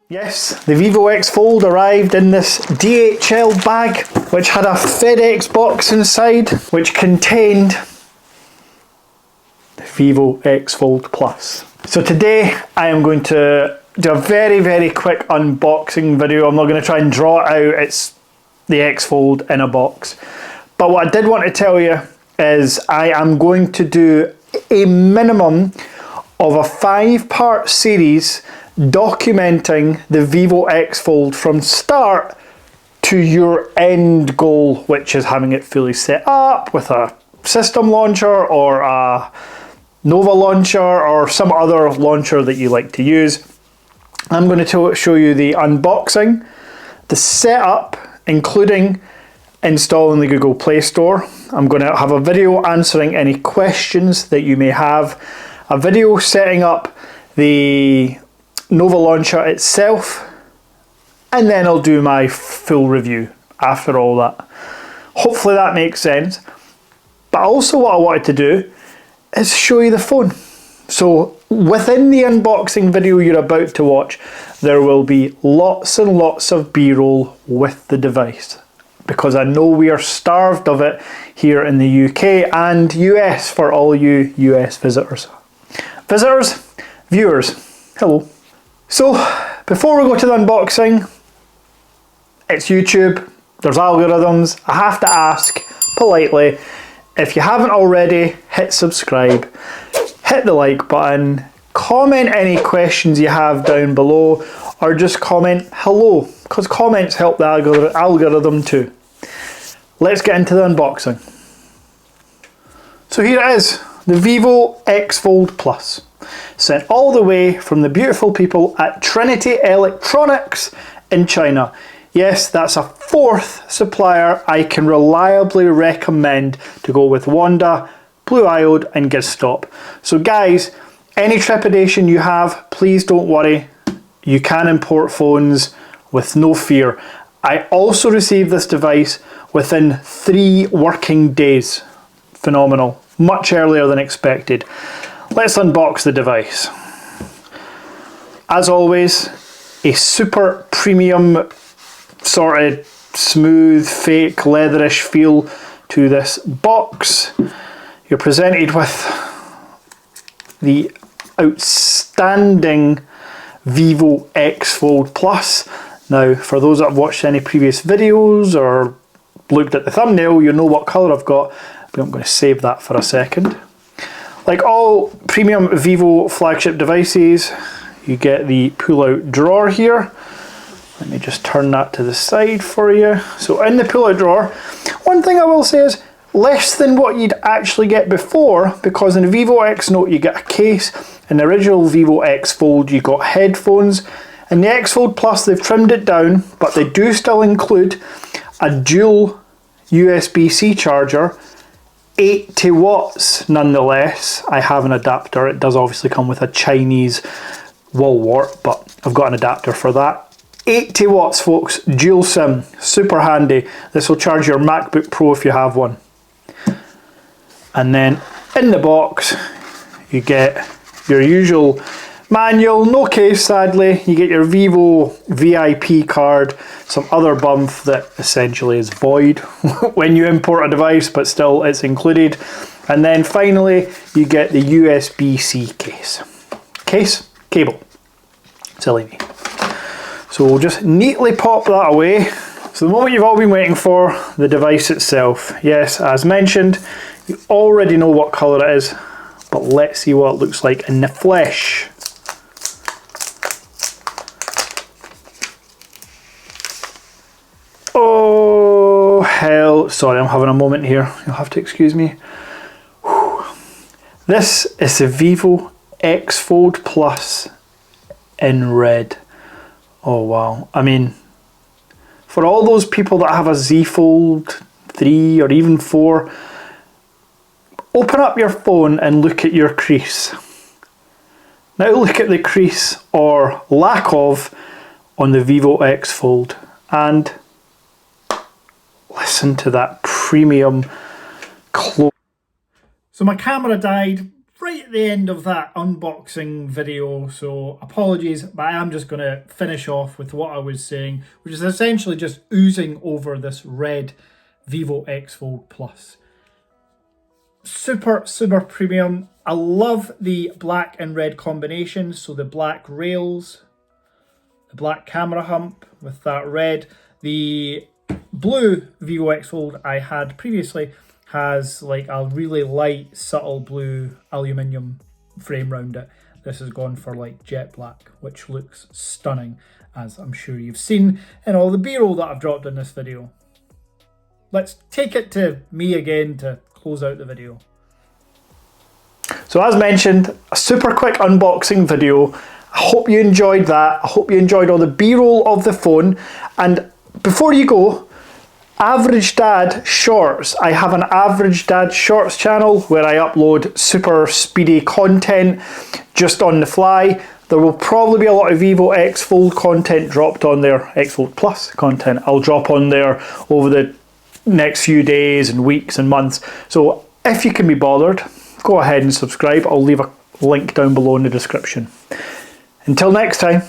Yes, the Vivo X Fold arrived in this DHL bag, which had a FedEx box inside, which contained the Vivo X Fold Plus. So today I am going to do a very quick unboxing video. I'm not going to try and draw it out, it's the X Fold in a box. But what I did want to tell you is I am going to do a minimum of a 5-part series documenting the Vivo X Fold from start to your end goal, which is having it fully set up with a system launcher or a Nova launcher or some other launcher that you like to use. I'm going to show you the unboxing, the setup, including installing the Google Play Store. I'm going to have a video answering any questions that you may have, a video setting up the Nova launcher itself, and then I'll do my full review after all that. Hopefully that makes sense. But also what I wanted to do is show you the phone. So within the unboxing video you're about to watch, there will be lots and lots of B-roll with the device, because I know we are starved of it here in the UK and US for all you US visitors. Viewers, hello. So, before we go to the unboxing, it's YouTube, there's algorithms. I have to ask politely, if you haven't already, hit subscribe, hit the like button, comment any questions you have down below, or just comment hello, because comments help the algorithm too. Let's get into the unboxing. So here it is, the Vivo X Fold Plus. Sent all the way from the beautiful people at Trinity Electronics in China. Yes, that's a 4th supplier I can reliably recommend to go with Wanda, Blue Iode and Gizstop. So guys, any trepidation you have, please don't worry. You can import phones with no fear. I also received this device within 3 working days. Phenomenal. Much earlier than expected. Let's unbox the device. As always, a super premium sort of smooth, fake, leatherish feel to this box. You're presented with the outstanding Vivo X Fold Plus. Now, for those that have watched any previous videos or looked at the thumbnail, you know what colour I've got, but I'm going to save that for a second. Like all premium Vivo flagship devices, you get the pull-out drawer here. Let me just turn that to the side for you. So in the pull-out drawer, one thing I will say is less than what you'd actually get before, because in the Vivo X Note you get a case. In the original Vivo X Fold you got headphones. In the X Fold Plus they've trimmed it down, but they do still include a dual USB-C charger, 80 watts nonetheless. I have an adapter. It does obviously come with a Chinese wall wart, but I've got an adapter for that. 80 watts folks, dual SIM, super handy. This will charge your MacBook Pro if you have one. And then in the box you get your usual manual, no case sadly. You get your Vivo VIP card, some other bump that essentially is void when you import a device, but still it's included. And then finally you get the USB-C cable. Silly me. So we'll just neatly pop that away. So the moment you've all been waiting for, the device itself. Yes, as mentioned, you already know what colour it is, but let's see what it looks like in the flesh. Oh hell, sorry, I'm having a moment here, you'll have to excuse me. Whew. This is the Vivo X Fold Plus in red. Oh wow, I mean, for all those people that have a Z Fold 3 or even 4, open up your phone and look at your crease. Now look at the crease, or lack of, on the Vivo X Fold, and listen to that premium close. So my camera died right at the end of that unboxing video, so apologies, but I am just going to finish off with what I was saying, which is essentially just oozing over this red Vivo X Fold Plus. Super, super premium. I love the black and red combination, so the black rails, the black camera hump with that red. The blue Vivo X Fold I had previously has like a really light, subtle blue aluminium frame around it. This has gone for like jet black, which looks stunning, as I'm sure you've seen in all the B-roll that I've dropped in this video. Let's take it to me again to close out the video. So as mentioned, a super quick unboxing video. I hope you enjoyed that. I hope you enjoyed all the B-roll of the phone. And before you go, Average Dad Shorts. I have an Average Dad Shorts channel where I upload super speedy content just on the fly. There will probably be a lot of Vivo X Fold content dropped on there, X Fold Plus content. I'll drop on there over the next few days and weeks and months. So if you can be bothered, go ahead and subscribe. I'll leave a link down below in the description. Until next time.